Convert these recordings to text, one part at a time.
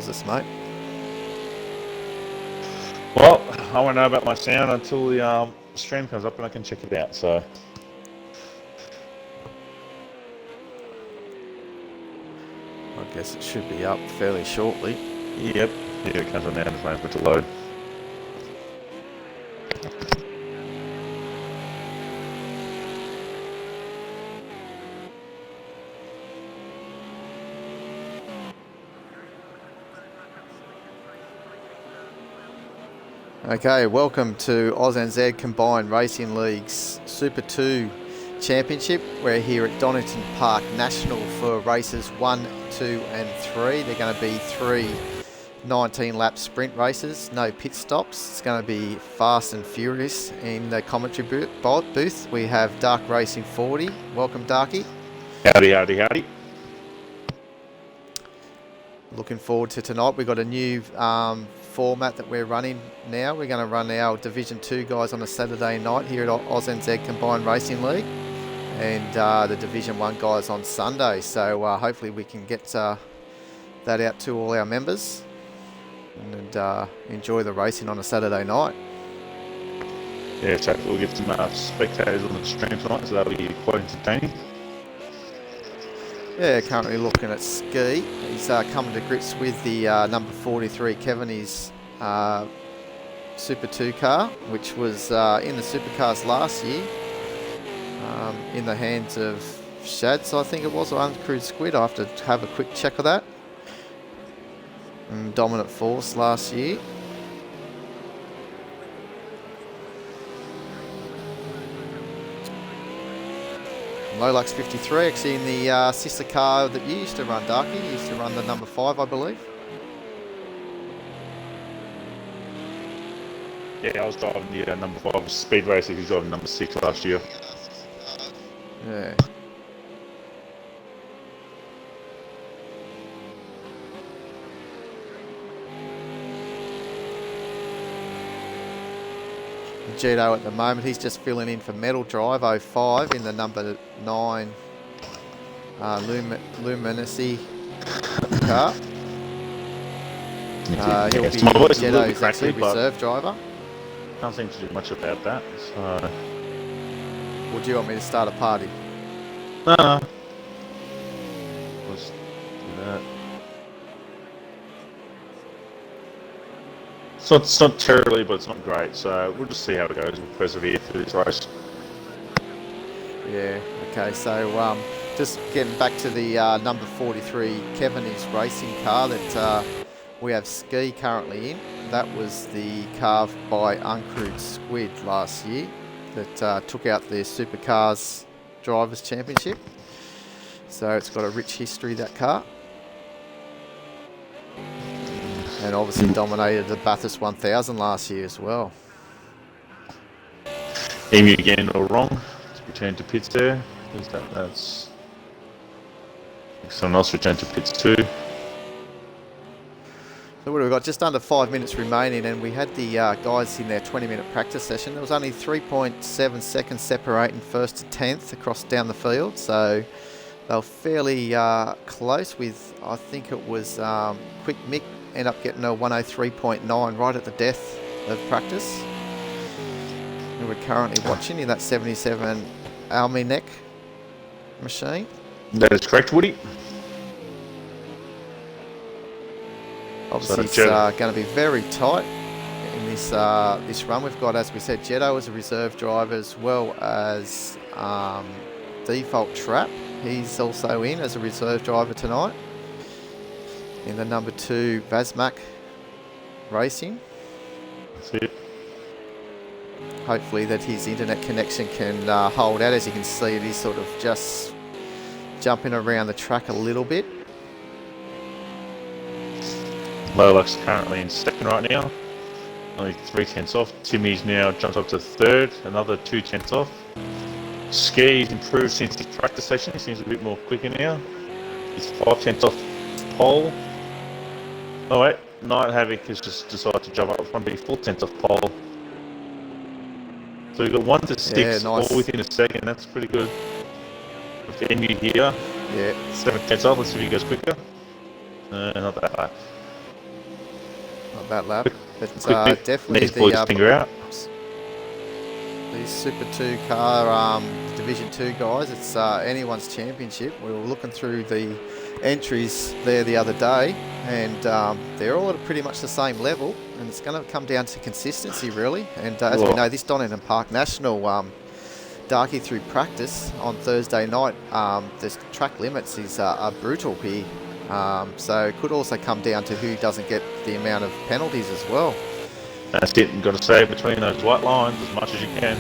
surprise us, mate. Well, I won't know about my sound until the stream comes up and I can check it out. So, I guess it should be up fairly shortly. yep, here it comes on now. Just waiting for it to load. Okay, welcome to ANZ Combined Racing League's Super 2 Championship. We're here at Donington Park National for races 1, 2 and 3. They're going to be 3 19-lap sprint races, no pit stops. It's going to be fast and furious. In the commentary booth, we have Dark Racing 40. Welcome, Darky. Howdy, howdy, howdy. Looking forward to tonight. We've got a new format that we're running now. We're going to run our Division 2 guys on a Saturday night here at ANZ Combined Racing League, and the Division 1 guys on Sunday. So hopefully we can get that out to all our members and enjoy the racing on a Saturday night. Yeah, so we'll get some spectators on the stream tonight, so that'll be quite entertaining. Yeah, currently looking at Ski. He's coming to grips with the number 43 Kevin, his Super 2 car, which was in the Supercars last year, in the hands of Shads, I think it was, or Uncrewed Squid. I have to have a quick check of that. And dominant force last year. Lolux 53, actually in the sister car that you used to run, Darky. You used to run the number 5, I believe. Yeah, I was driving the number 5 Speed Racer. He was driving number 6 last year. Yeah. Gito at the moment, he's just filling in for Metal Drive 05 in the number 9 Luminosity car. He'll be Gito's actually reserve driver. Can't seem to do much about that. So. Would you want me to start a party? No. Let's do that. So it's not terribly, but it's not great. So we'll just see how it goes. We'll persevere through this race. Yeah. Okay. So just getting back to the number 43 Kevin's racing car that we have Ski currently in. That was the car by Uncrewed Squid last year that took out the Supercars Drivers' Championship. So it's got a rich history, that car. And obviously dominated the Bathurst 1000 last year as well. Emu again all wrong. Let's return to pits there. That's someone else returned to pits too. So what have we got? Just under 5 minutes remaining, and we had the guys in their 20-minute practice session. There was only 3.7 seconds separating first to 10th across down the field, so they were fairly close with, I think it was Quick Mick end up getting a 103.9 right at the death of practice. And we're currently watching in that 77 Almi-Neck machine. That is correct, Woody. Obviously, it's going to be very tight in this this run. We've got, as we said, Jetto as a reserve driver, as well as Default Trap. He's also in as a reserve driver tonight in the number 2 Vazmak Racing. That's it. Hopefully that his internet connection can hold out. As you can see, it is sort of just jumping around the track a little bit. Lolux currently in second right now, only 3 tenths off. Timmy's now jumped up to third, another 2 tenths off. Ski's improved since his practice session, he seems a bit more quicker now. He's 5 tenths off pole. Oh wait, Night Havoc has just decided to jump up front, but he's 4 tenths off pole. So we've got 1 to 6, yeah, nice. all within a second, that's pretty good. With the NU here, 7 tenths off, let's see if he goes quicker. Not that high. not that lap. But Quick, definitely these boys finger out. these Super 2 car Division 2 guys, it's anyone's championship. We were looking through the entries there the other day, and they're all at pretty much the same level, and it's going to come down to consistency really. And as we know, this Donington Park National darky through practice on Thursday night, the track limits are brutal here. So it could also come down to who doesn't get the amount of penalties as well. That's it. You've got to stay between those white lines as much as you can.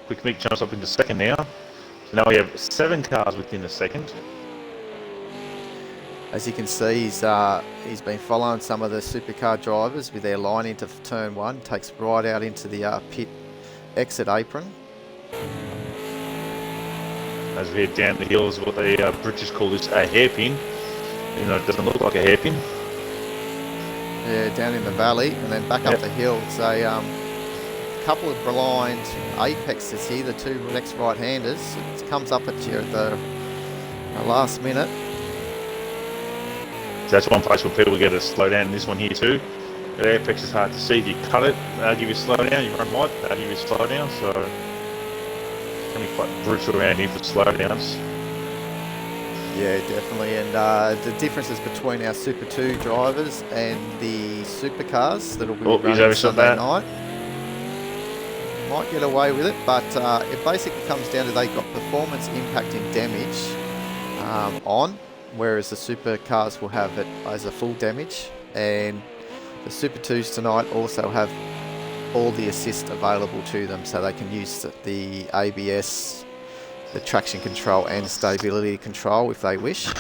Quick Mick jumps up into second now. So now we have 7 cars within a second. As you can see, he's been following some of the supercar drivers with their line into turn 1. Takes right out into the pit exit apron. As we head down the hill is what the British call this a hairpin. You know, it doesn't look like a hairpin. Yeah, down in the valley, and then back up the hill. It's a couple of blind apexes here, the two next right-handers. It comes up at you at the last minute. So that's one place where people get to slow down. This one here too. The apex is hard to see. If you cut it, they'll give you a slow down. You run wide, they'll give you a slow down. So it's going to be quite brutal around here for slow downs. Yeah, definitely. And the differences between our Super 2 drivers and the supercars that'll be running Sunday night. Might get away with it, but it basically comes down to they've got performance impacting damage on, whereas the supercars will have it as a full damage. And the Super 2s tonight also have all the assist available to them, so they can use the ABS, the traction control and stability control if they wish.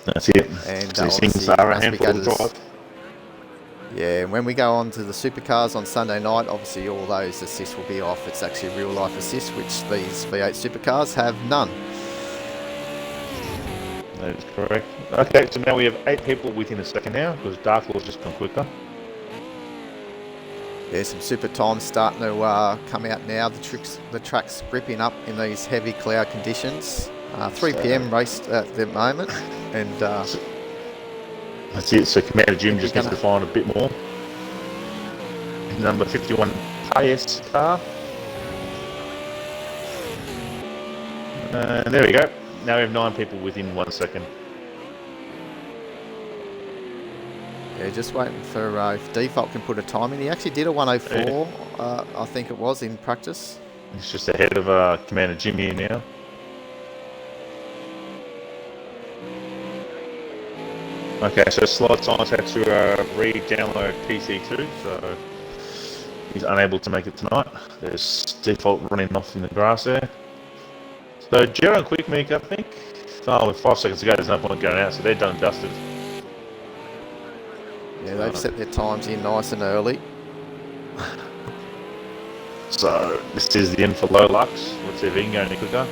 That's it. And these things are a handful to drive. Yeah, and when we go on to the supercars on Sunday night, obviously all those assists will be off. It's actually real life assist, which these V8 supercars have none. That is correct. Okay, so now we have 8 people within a second now, because Dark Law's just gone quicker. Yeah, some super times starting to come out now. The track's gripping up in these heavy cloud conditions. 3 p.m. race at the moment, and that's it. So Commander Jim just needs to find a bit more. Number 51 IS car. There we go. Now we have 9 people within 1 second. Yeah, just waiting for if Default can put a time in. He actually did a 104, I think it was, in practice. He's just ahead of Commander Jim here now. Okay, so Slide Science had to re-download PC2, so he's unable to make it tonight. There's Default running off in the grass there. So Gero and Quick Meek, I think. Oh, with 5 seconds to go, there's no point going out, so they're done and dusted. Yeah, they've set their times in nice and early. So this is the end for Low Lux. Let's see if he can go any quicker.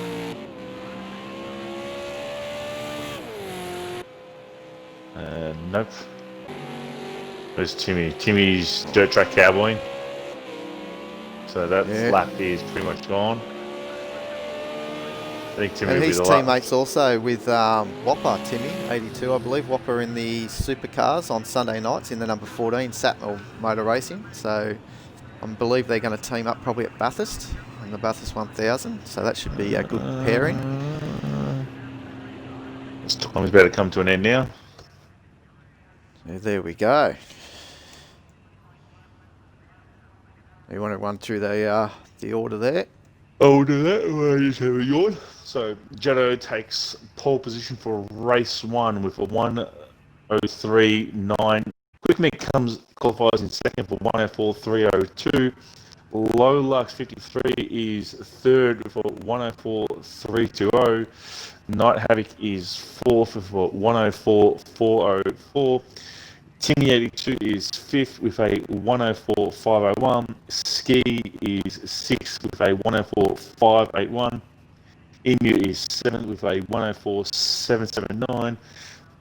Nope. There's Timmy. Timmy's dirt track cowboy. So that lap is pretty much gone. I think Timmy and will his be the teammates also with Whopper, Timmy, 82, I believe. Whopper in the supercars on Sunday nights in the number 14 Satmel Motor Racing. So I believe they're going to team up probably at Bathurst in the Bathurst 1000. So that should be a good pairing. This time is about to come to an end now. Yeah, there we go. You want to run through the order there? I'll do that. I'll just have a yawn. So Jetto takes pole position for race 1 with a 1:03.9. Quick Mick qualifies in second for 1:04.302. Low Lux 53 is third for 1:04.320. Night Havoc is fourth for 1:04.404. Timmy 82 is 5th with a 1:04.501. Ski is 6th with a 1:04.581. Emu is 7th with a 1:04.779.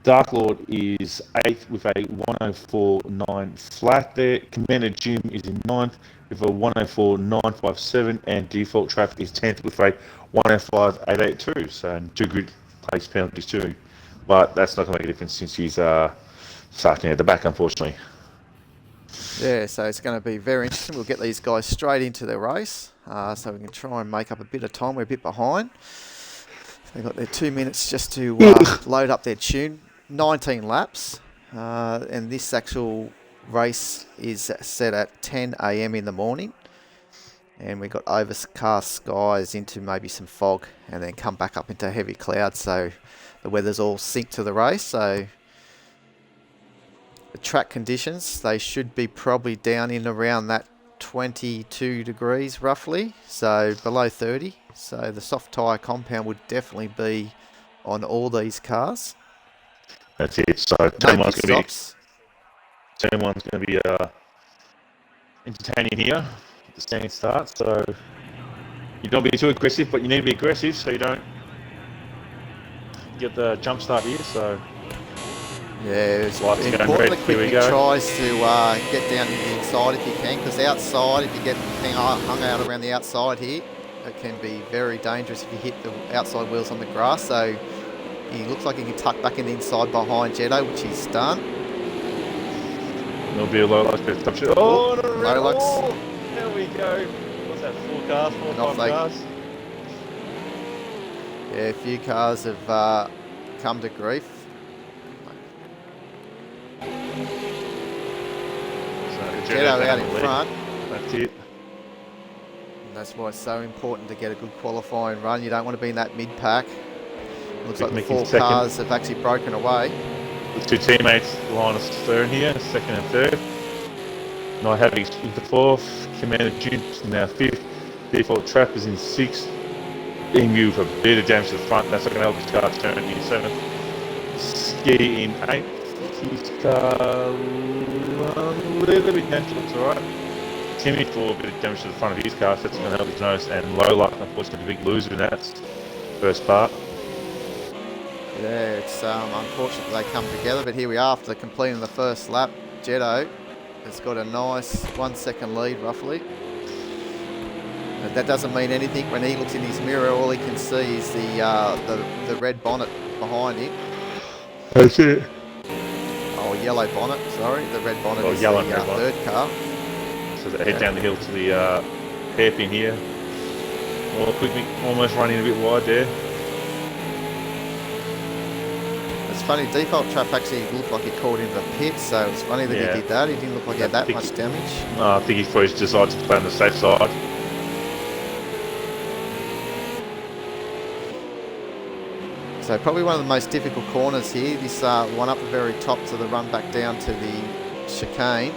Dark Lord is 8th with a 1:04.9 flat there. Commander Jim is in 9th with a 1:04.957. And Default Traffic is 10th with a 1:05.882. So 2 good place penalties too. But that's not going to make a difference since he's starting at the back, unfortunately. Yeah, so it's going to be very interesting. We'll get these guys straight into their race, so we can try and make up a bit of time. We're a bit behind. They've got their 2 minutes just to load up their tune. 19 laps, and this actual race is set at 10 a.m. in the morning. And we've got overcast skies into maybe some fog, and then come back up into heavy clouds. So the weather's all synced to the race. So the track conditions, they should be probably down in around that 22 degrees roughly, so below 30. So the soft tyre compound would definitely be on all these cars. That's it. So No turn pit one's going stops. to be entertaining here at the standing start. So you don't be too aggressive, but you need to be aggressive so you don't get the jump start here. So Yeah, it's lights going important red. that Here we Quickly go. tries to get down to the inside if you can, because outside, if you get hung out around the outside here, it can be very dangerous if you hit the outside wheels on the grass. So he looks like he can tuck back in the inside behind Jetto, which he's done. There'll be a low Lux top shot. Oh, no, Low Lux. Oh, there we go. What's that? 4 cars, 4 or 5 cars. Yeah, a few cars have come to grief. Jetto out in front. That's it. And that's why it's so important to get a good qualifying run. You don't want to be in that mid-pack. Looks like the 4 cars have actually broken away. The 2 teammates, Linus third here, second and third. Not having into 4th. Commander Jude's now 5th. Default Trap is in 6th. Emu with a bit of damage to the front. That's not going to help his car turn in 7th. Ski in 8th. His car a little bit damaged, looks alright. Timmy for a bit of damage to the front of his car, so that's going to help his nose. And Low Luck, unfortunately, the big loser in that first part. Yeah, it's unfortunate they come together, but here we are after completing the first lap. Jetto has got a nice 1 second lead roughly. And that doesn't mean anything. When he looks in his mirror, all he can see is the red bonnet behind him. That's it. Oh, yellow bonnet, sorry. The red bonnet is yellow the third car. So they head down the hill to the hairpin here. Well, Quickly almost running a bit wide there. It's funny, Default Trap actually looked like he caught into the pit, so it's funny that he did that. He didn't look like he had that much damage. No, I think he probably decided to play on the safe side. So probably one of the most difficult corners here. This one up the very top to the run back down to the chicane.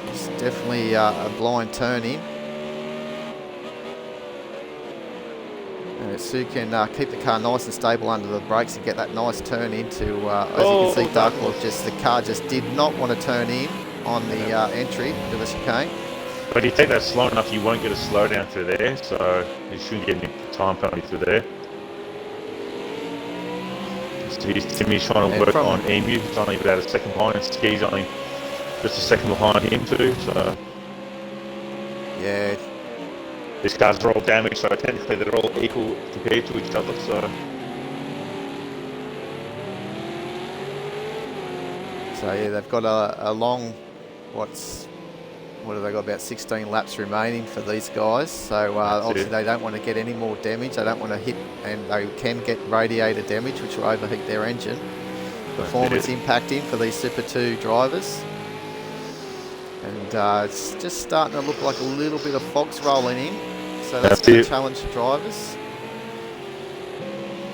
It's definitely a blind turn in. And Sue can keep the car nice and stable under the brakes and get that nice turn into, as you can see, Darklord, the car just did not want to turn in on the entry to the chicane. But if you take that slow enough, you won't get a slowdown through there, so you shouldn't get any time penalty through there. Timmy's trying to work on Emu. He's only about a second behind, and Ski's only just a second behind him too. So yeah, these cars are all damaged, so technically they're all equal compared to each other. So yeah, they've got a long, what have they got, about 16 laps remaining for these guys. So obviously they don't want to get any more damage. They don't want to hit, and they can get radiator damage, which will overheat their engine. Performance impacting for these Super 2 drivers. And it's just starting to look like a little bit of fog's rolling in. So that's going to challenge the drivers.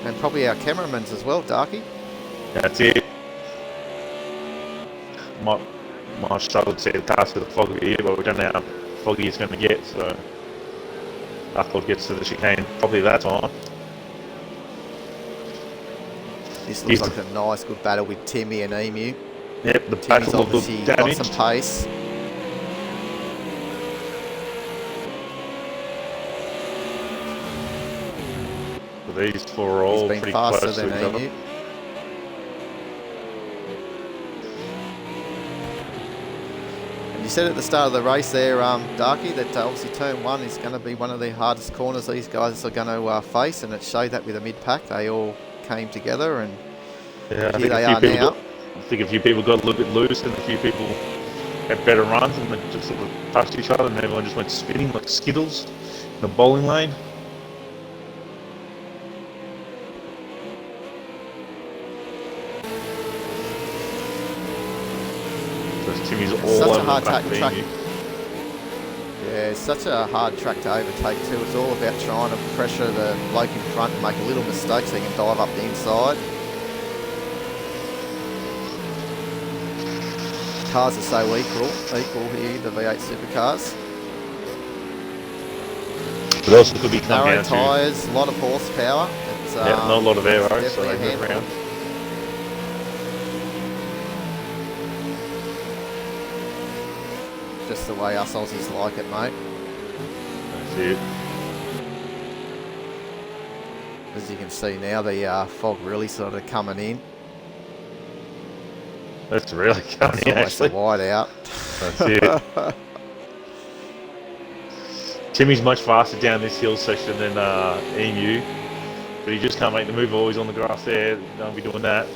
And probably our cameramans as well, Darky. That's it. Might struggle to see the task of the fog here, but we don't know how foggy it's going to get, so Darklord gets to the chicane probably that time. This looks like a nice, good battle with Timmy and Emu. Yep, the Timmy's battle obviously got got some pace. So these 4 are all pretty close to each other. You said at the start of the race there, Darky, that obviously turn 1 is going to be one of the hardest corners these guys are going to face, and it showed that with the mid-pack. They all came together, and here they are now. I think a few people got a little bit loose, and a few people had better runs and they just sort of touched each other and everyone just went spinning like skittles in the bowling lane. Because Timmy's all Such a over hard the back of track. Emu. Yeah, it's such a hard track to overtake too. It's all about trying to pressure the bloke in front and make a little mistake so he can dive up the inside. Cars are so equal here, the V8 supercars. But also could be come Narrow down to tyres, a lot of horsepower. It's, not a lot of aero, so definitely a they move handful. around. Just the way us Aussies like it, mate. That's it. As you can see now, the fog really sort of coming in. That's really coming It's in, almost actually. a wide out. That's it. Timmy's much faster down this hill section than Emu, but he just can't make the move. Always on the grass there. Don't be doing that.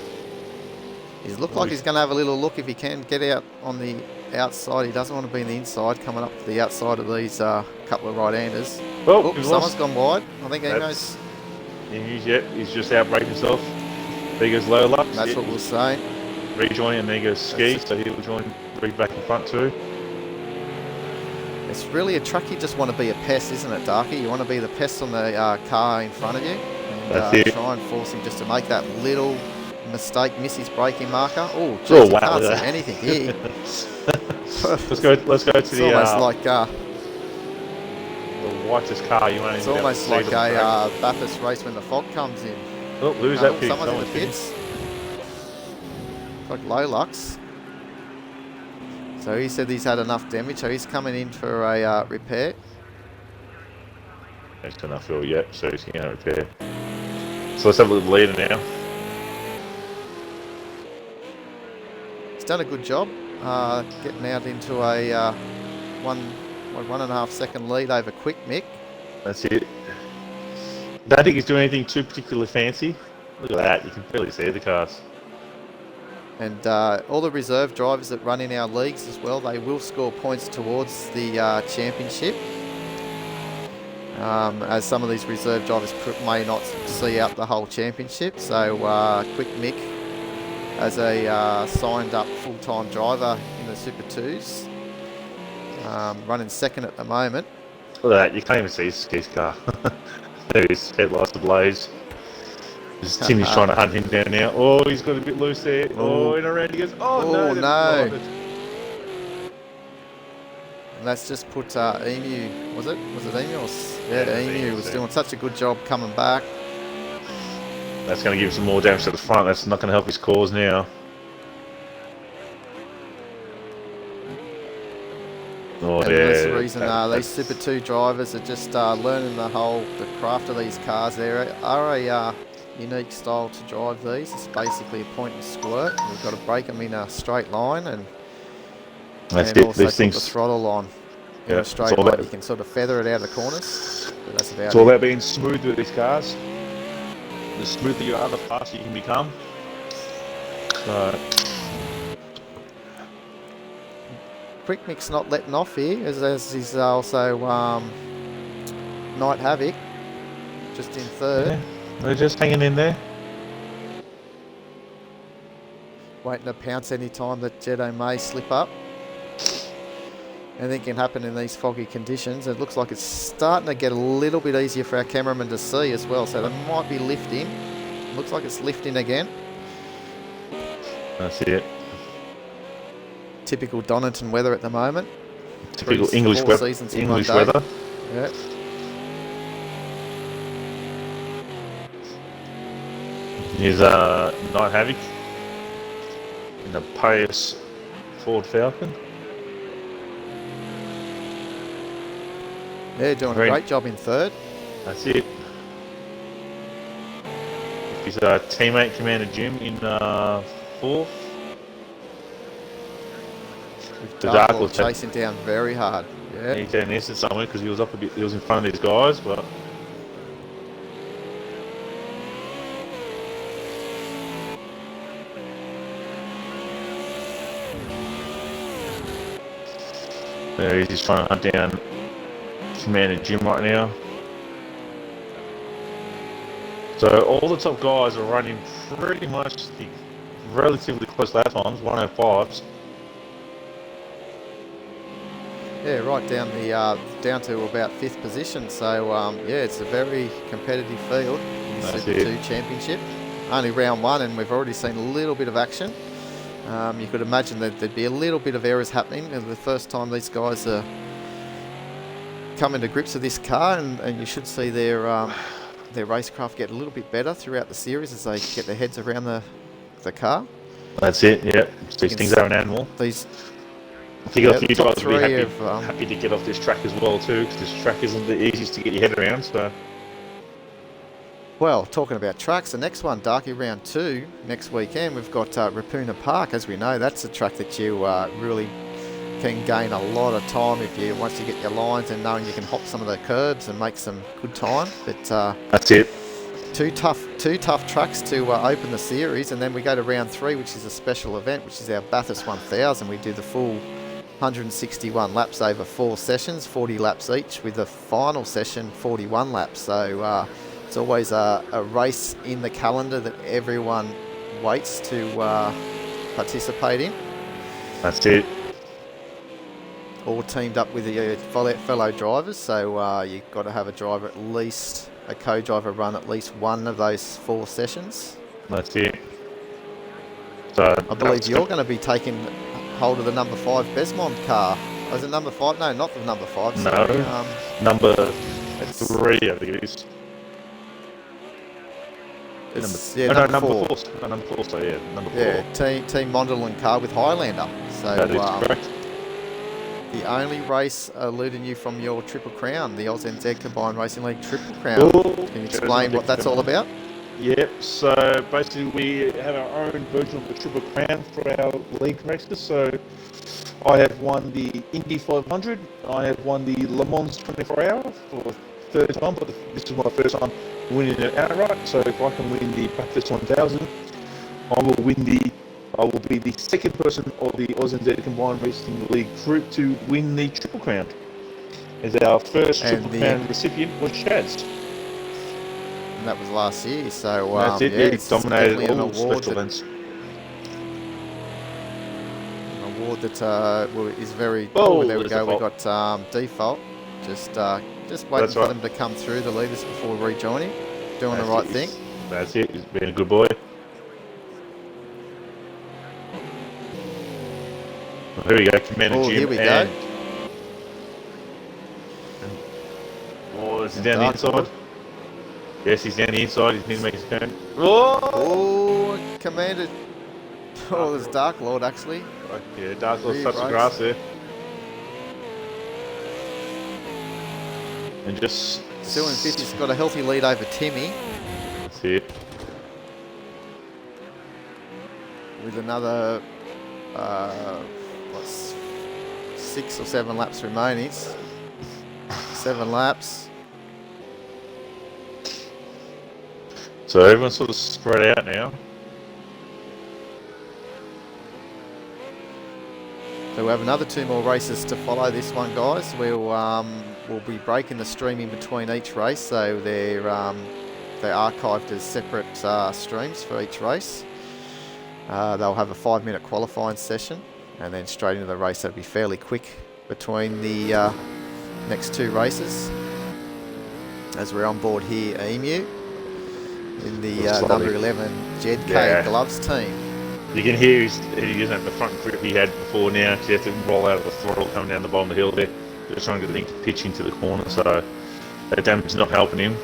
He's looked like he's going to have a little look if he can get out on the outside. He doesn't want to be in the inside, coming up to the outside of these couple of right-handers. Oh, someone's gone wide. I think he knows. Emu's, yep, he's just outbraked himself. There goes Low Lux. That's what we'll say. Rejoining, and there goes Ski, so he will join Reed back in front too. It's really a track you just want to be a pest, isn't it, Darky? You want to be the pest on the car in front of you. And try and force him just to make that little mistake, miss his braking marker. Oh, geez, you can't see anything here. Let's go to it's the almost like the whitest car you want to. It's almost like a Bathurst race when the fog comes in. Oh, lose that pit. Someone's in the pits. Like Low Lux. So he said he's had enough damage, so he's coming in for a repair. He's got enough fuel yet, so he's going to repair. So let's have a little leader now. He's done a good job getting out into a 1.5 second lead over Quick Mick. That's it. Don't think he's doing anything too particularly fancy. Look at that, you can barely see the cars. And all the reserve drivers that run in our leagues as well, they will score points towards the championship. As some of these reserve drivers may not see out the whole championship. So Quick Mick, as a signed up full-time driver in the Super 2s, running second at the moment. Look at that, you can't even see Ski's car. There he is, headlights ablaze. Timmy's trying to hunt him down now. Oh, he's got a bit loose there. Oh, in around he goes. Oh, no. And that's just put Emu, was it? Was it Emu? Yeah, Emu was doing such a good job coming back. That's going to give him some more damage to the front. That's not going to help his cause now. Oh, and yeah. that's the reason these Super 2 drivers are just learning the craft of these cars. They are a unique style to drive these. It's basically a point and squirt. We've got to break them in a straight line and also put the throttle on in a straight line. You can sort of feather it out of the corners. But that's about it's all about being smooth with these cars. The smoother you are, the faster you can become. So Quick Mick's not letting off here, as he's also Night Havoc just in third. Yeah, they're just hanging in there. Waiting to pounce any time that Jetto may slip up. Anything can happen in these foggy conditions. It looks like it's starting to get a little bit easier for our cameraman to see as well, so they might be lifting. Looks like it's lifting again. That's it. Typical Donington weather at the moment. Typical English weather. Yeah. Here's Night Havoc in the Pius Ford Falcon. They're doing a great job in third. That's it. His teammate Commander Jim in fourth. The Dark Lord chasing down very hard. Yeah. He's down there somewhere because he was up a bit. He was in front of these guys, but There he is, he's trying to hunt down Commander Jim right now. So all the top guys are running pretty much the relatively close lap times, 105s. Yeah, right down down to about 5th position. So yeah, it's a very competitive field in the Super 2 Championship. Only round 1, and we've already seen a little bit of action. You could imagine that there'd be a little bit of errors happening the first time these guys are coming to grips with this car, and you should see their racecraft get a little bit better throughout the series as they get their heads around the car. That's it, yeah. These things are an animal. I think a few guys will be happy to get off this track as well too, because this track isn't the easiest to get your head around. So, well, talking about tracks, the next one, Darky Round 2, next weekend, we've got Rapuna Park. As we know, that's a track that you really can gain a lot of time once you get your lines and knowing you can hop some of the curbs and make some good time. But that's it. Two tough tracks to open the series, and then we go to round 3, which is a special event, which is our Bathurst 1000. We do the full 161 laps over 4 sessions, 40 laps each, with the final session 41 laps. So it's always a race in the calendar that everyone waits to participate in. That's it. All teamed up with your fellow drivers, so you've got to have a driver a co-driver run at least one of those 4 sessions. That's it. So I believe you're going to be taking hold of the number 5 Besmond car. Oh, is it number 5? No, not the number 5. Sorry. No, number 3, I think it is. Number 4. Number 4, so yeah, number 4. Yeah, Team Mondelin car with Highlander. So that is correct. The only race eluding you from your Triple Crown, the ANZCRL Combined Racing League Triple Crown. Can you explain what that's all about? Yep, so basically we have our own version of the Triple Crown for our league races. So I have won the Indy 500, I have won the Le Mans 24 Hour for the third time, but this is my first time winning it outright. So if I can win the Bathurst 1000, I will be the second person of the ANZCRL Combined Racing League group to win the Triple Crown. As our first Triple Crown recipient was Shaz. And that was last year, so that's it. Yeah, he dominated all special events. An award that is very. Oh, there we go. We got Default. Just waiting for them to come through the leaders before rejoining. Doing the right thing. That's it. He's been a good boy. Well, here we go, Commander Jim. Here we go. Oh, is he down the inside? Yes, he's down the inside. He's going to make his turn. Oh, Commander. Oh, there's Dark Lord actually. Yeah, Dark Lord's touched the grass there. And just... Still in 5th, he's got a healthy lead over Timmy. That's it. With another... 6 or 7 laps remaining. 7 laps. So everyone's sort of spread out now. So we have another 2 more races to follow this one, guys. We'll be breaking the stream in between each race, so they're archived as separate streams for each race. They'll have a 5-minute qualifying session, and then straight into the race. That'll be fairly quick between the next 2 races. As we're on board here, Emu in the number 11 JK Gloves team. You can hear he doesn't have the front grip he had before now. So you have to roll out of the throttle coming down the bottom of the hill there. Just trying to get the thing to pitch into the corner, so that damage is not helping him.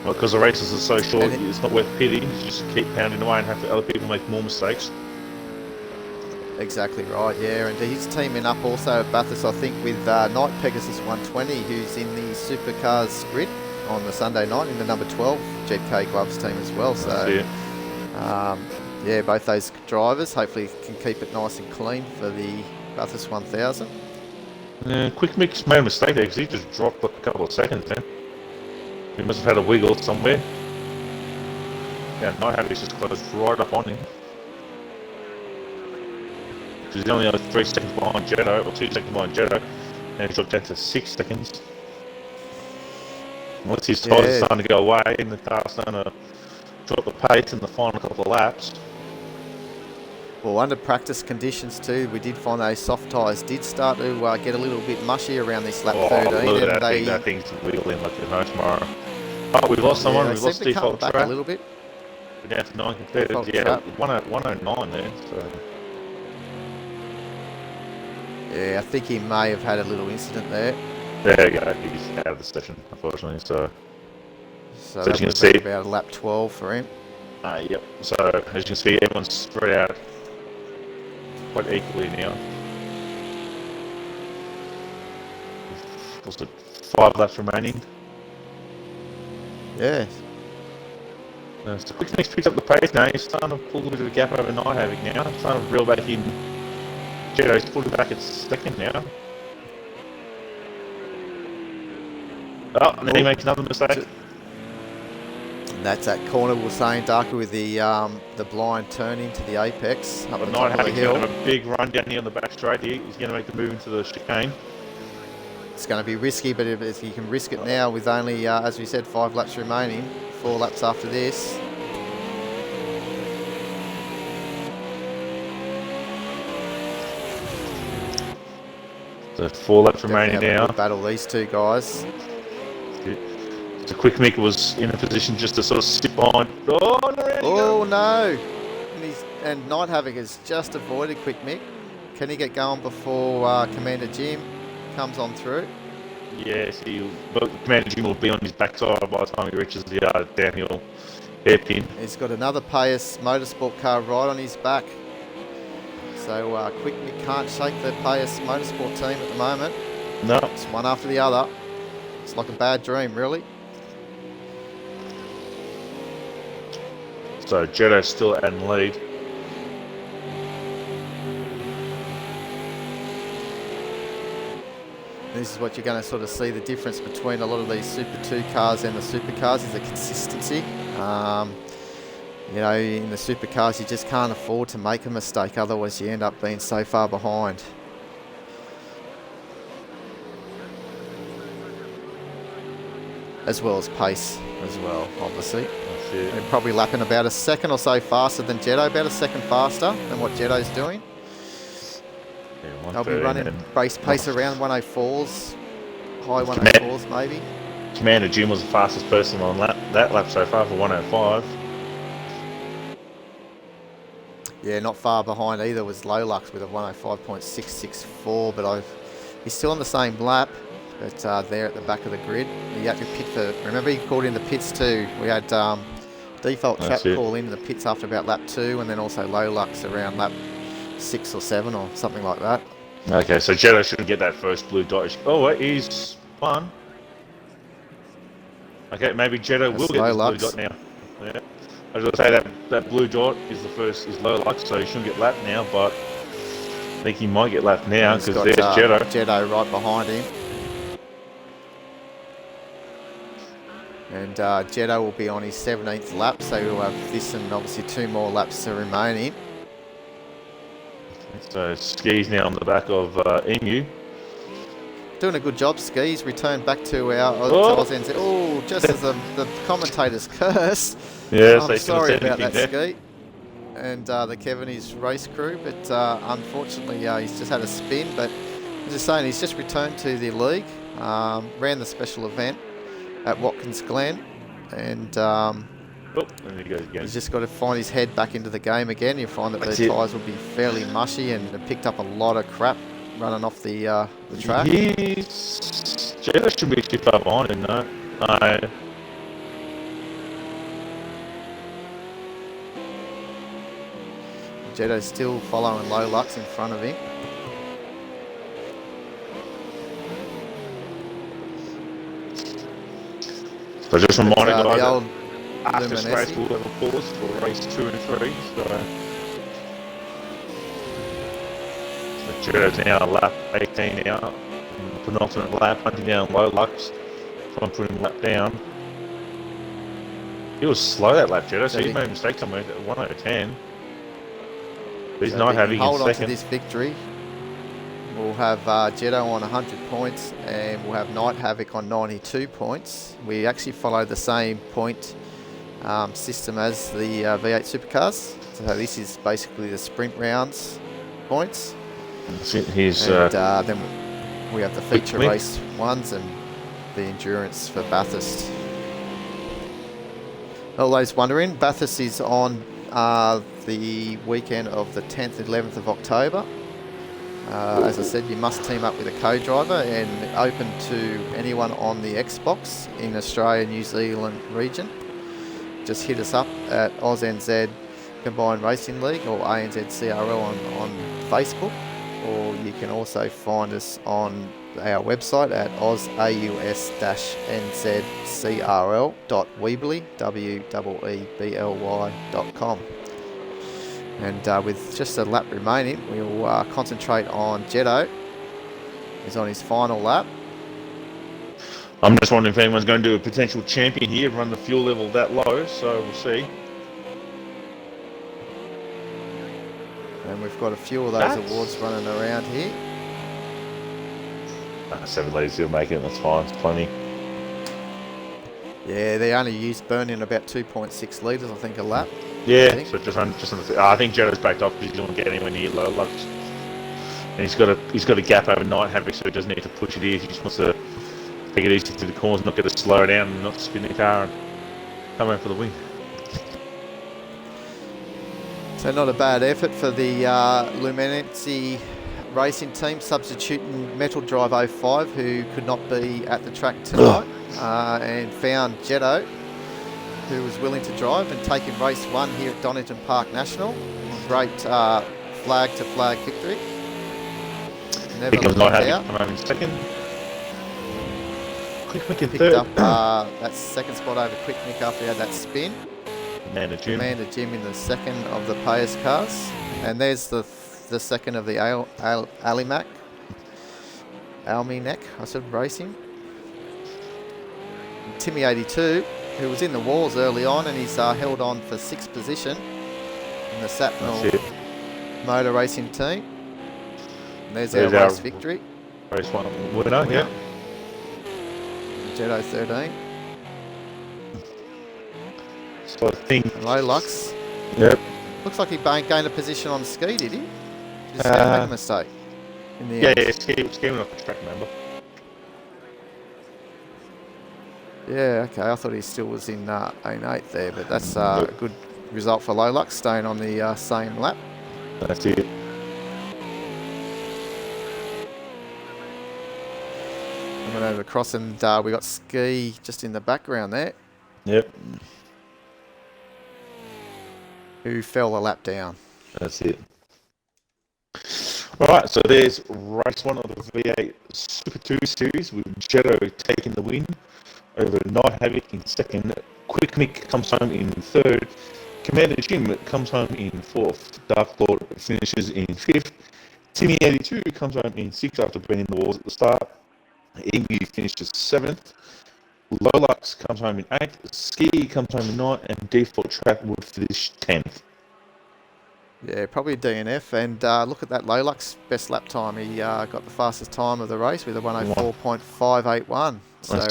Well, because the races are so short, it's not worth pitting. You just keep pounding away and have other people make more mistakes. Exactly right, yeah, and he's teaming up also at Bathurst, I think, with Night Pegasus 120, who's in the Supercars grid on the Sunday night in the number 12 JK Gloves team as well. So, yeah, both those drivers hopefully can keep it nice and clean for the Bathurst 1000. Quick Mix made a mistake there because he just dropped a couple of seconds then. He must have had a wiggle somewhere. Yeah, Night Pegasus just closed right up on him. Because he's only 3 seconds behind Jetto, or 2 seconds behind Jetto, and he's dropped down to 6 seconds. Once his tyres are starting to go away and the car's starting to drop the pace in the final couple of laps. Well, under practice conditions too, we did find those soft tyres did start to get a little bit mushy around this lap 13. Look at and that thing's wiggling like there's no tomorrow. Oh, we've lost someone. We've lost default back track. a little bit. We're down to 9 competitors. Yeah, 109 there. So. Yeah, I think he may have had a little incident there. There you go. He's out of the session, unfortunately. So that was about lap 12 for him. Yep. So as you can see, everyone's spread out quite equally now. What's it? 5 laps remaining. Yeah. So Quick Mix picks up the pace now. He's starting to pull a little bit of a gap over Night Havoc now. He's starting to reel back in. Jetto's pulling back at second now. Oh, and then he makes another mistake. And that's that corner we were saying, Darker, with the blind turn into the apex up the top of the hill. Night Havoc's got a big run down here on the back straight here. He's going to make the move into the chicane. It's going to be risky, but if he can risk it now with only, as we said, 5 laps remaining, 4 laps after this. So 4 laps remaining now. Battle these two guys. So Quick Mick was in a position just to sort of sit behind. Oh no! And Night Havoc has just avoided Quick Mick. Can he get going before Commander Jim comes on through? Yes, but Commander Jim will be on his backside by the time he reaches the downhill hairpin. He's got another Payas Motorsport car right on his back. So Quick Mick can't shake the Payas Motorsport team at the moment. No. It's one after the other. It's like a bad dream, really. So Jetto's still in lead. This is what you're going to sort of see the difference between a lot of these Super 2 cars and the supercars is the consistency. You know, in the supercars you just can't afford to make a mistake, otherwise you end up being so far behind. As well as pace as well, obviously. And probably lapping about a second or so faster than Jetto, about a second faster than what Jetto's doing. Yeah, They'll be running race pace around 104s, high 104s maybe. Commander Jim was the fastest person on that lap so far for 105. Yeah, not far behind either was Lolux with a 105.664, but he's still on the same lap, but there at the back of the grid. He had to pit for, remember he called in the pits too. We had default trap call into the pits after about lap 2, and then also Lolux around lap 6 or 7 or something like that. Okay, so Jetto shouldn't get that first blue dot. Oh wait, he's won. Okay, maybe Jetto will get this blue dot now. Yeah. I was going to say that blue dot is Lolux, so he shouldn't get lapped now, but I think he might get lapped now because there's Jetto. Jetto right behind him. And Jetto will be on his 17th lap, so he'll have this and obviously 2 more laps to remaining. So Ski's now on the back of Emu. Doing a good job, Ski's returned back to our ANZCRL. Oh, just as the commentators curse. Yeah, I'm sorry about that, Ski. And the Kevin's race crew, but unfortunately he's just had a spin. But I'm just saying, he's just returned to the league, ran the special event at Watkins Glen, and there he goes again. He's just got to find his head back into the game again. You'll find that the tyres will be fairly mushy and have picked up a lot of crap running off the track. Jetto should be too far behind him, no? Jetto's still following Lolux in front of him. So just reminding guys, after this Luminescence. race we'll have a pause for race 2 and 3. So Jetto's now lap 18 now, penultimate lap, hunting down Lolux, trying to put him lap down. He was slow that lap, Jetto, so he made a mistake somewhere at 1 over 10. He's So not if he having can hold in on to second. this victory, we'll have Jetto on 100 points and we'll have Night Havoc on 92 points. We actually follow the same point system as the V8 supercars. So this is basically the sprint rounds points. He's And then we have the feature Mick. race ones and the endurance for Bathurst. All those wondering, Bathurst is on the weekend of the 10th and 11th of October. As I said, you must team up with a co-driver and open to anyone on the Xbox in Australia, New Zealand region. Just hit us up at ANZCRL Combined Racing League or ANZCRL on Facebook, or you can also find us on our website at ozaus-ncrl.weebly.com. And with just a lap remaining, we'll concentrate on Jetto. He's on his final lap. I'm just wondering if anyone's going to do a potential champion here, run the fuel level that low, so we'll see. And we've got a few of those awards running around here. 7 litres, he'll make it, that's fine, it's plenty. Yeah, they only burning about 2.6 litres, I think, a lap. Yeah, so just on I think Jetto's backed off because he doesn't want to get anywhere near low lux. And he's got a gap over Night Havoc, so he doesn't need to push it here. He just wants to take it easy through the corners, not get to slow down and not spin the car and come out for the win. So not a bad effort for the Luminency racing team, substituting Metal Drive 05, who could not be at the track tonight, and found Jetto, who was willing to drive and taking race 1 here at Donington Park National. Great flag-to-flag victory. Never He comes Night left Havoc, out. come home in second. Quick Mick in Picked third. up that second spot over Quick Mick after he had that spin. Amanda Jim in the second of the Payers cars. And there's the second of the Alminac, I said, racing. And Timmy 82, who was in the walls early on, and he's held on for 6th position in the Sapnell Motor Racing team. And there's our race victory. Race 1 winner, yeah. Jetto 13. So I think... And Low Lux. Yep. Looks like he gained a position on ski, did he? Did he make a mistake? In the end? ski went off the track, remember? Yeah, okay. I thought he still was in 8th there, but that's a good result for Low Lux, staying on the same lap. That's it. Coming over across, and we got Ski just in the background there, Yep. who fell a lap down. That's it. Alright, so there's race 1 of the V8 Super 2 series with Jetto taking the win over Night Havoc in second. Quick Mick comes home in third. Commander Jim comes home in fourth. Dark Lord finishes in fifth. Timmy 82 comes home in sixth after being in the walls at the start. Emu finishes seventh. Lolux comes home in eighth. Ski comes home in ninth, and Default Track would finish 10th. Yeah, probably DNF. And look at that Lolux best lap time. He got the fastest time of the race with a 104.581. So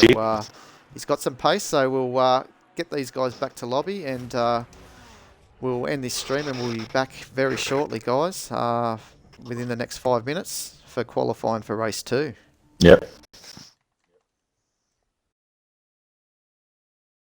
he's got some pace. So we'll get these guys back to lobby, and we'll end this stream, and we'll be back very shortly, guys, within the next 5 minutes for qualifying for race 2. Yep.